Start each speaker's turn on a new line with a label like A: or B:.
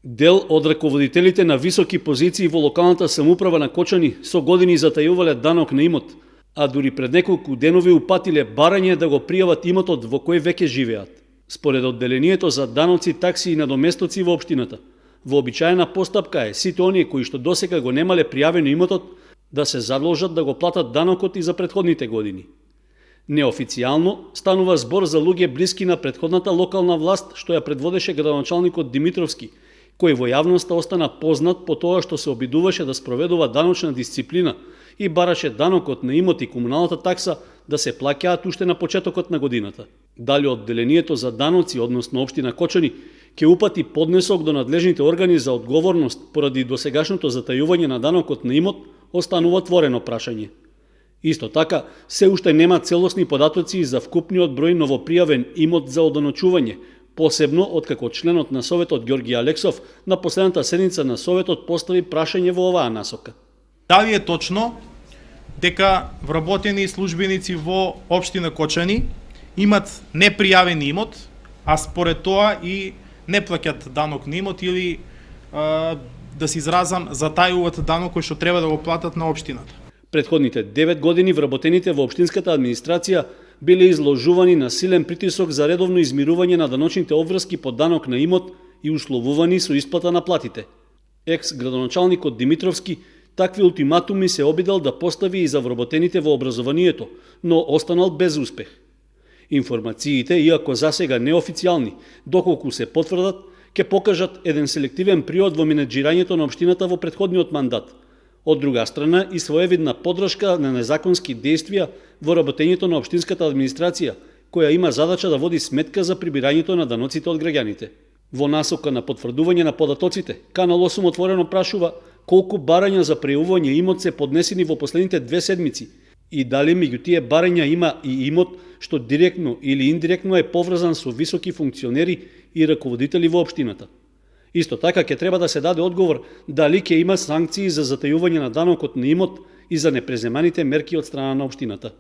A: Дел од раководителите на високи позиции во локалната самоуправа на Кочани со години затајувале данок на имот, а дури пред неколку денови упатиле барање да го пријават имотот во кој веќе живеат. Според одделението за даноци, такси и надоместоци во општината, вообичаена постапка е сите оние кои што досега го немале пријавено имотот да се задолжат да го платат данокот и за претходните години. Неофицијално станува збор за луѓе блиски на претходната локална власт што ја предводеше градоначалникот Димитровски, кој во јавноста остана познат по тоа што се обидуваше да спроведува даночна дисциплина и бараше данокот на имот и комуналната такса да се плаќаат уште на почетокот на годината. Дали одделението за даноци, односно општина Кочани, ќе упати поднесок до надлежните органи за одговорност поради досегашното затајување на данокот на имот, останува отворено прашање. Исто така, се уште нема целосни податоци за вкупниот број новопријавен имот за одоночување, посебно откако членот на Советот Ѓорги Алексов на последната седница на Советот постави прашање во оваа насока.
B: Дали е точно дека вработени службеници во општина Кочани имат непријавен имот, а според тоа и не плаќат данок на имот или да се изразам, затајуваат данок кој што треба да го платат на општината?
A: Претходните 9 години вработените во општинската администрација биле изложувани на силен притисок за редовно измирување на даночните обврски по данок на имот и условувани со исплата на платите. Екс-градоначалникот Димитровски такви ултиматуми се обидел да постави и за вработените во образованието, но останал без успех. Информациите, иако засега неофицијални, доколку се потврдат, ќе покажат еден селективен приод во менеджирањето на општината во претходниот мандат. Од друга страна и своевидна подршка на незаконски действија во работењето на општинската администрација, која има задача да води сметка за прибирањето на даноците од граѓаните. Во насока на потврдување на податоците, Канал 8 отворено прашува колку барања за преувување имот се поднесени во последните 2 седмици и дали меѓу тие барања има и имот што директно или индиректно е поврзан со високи функционери и раководители во општината. Исто така ќе треба да се даде одговор дали ќе има санкции за затајување на данокот на имот и за непреземаните мерки од страна на општината.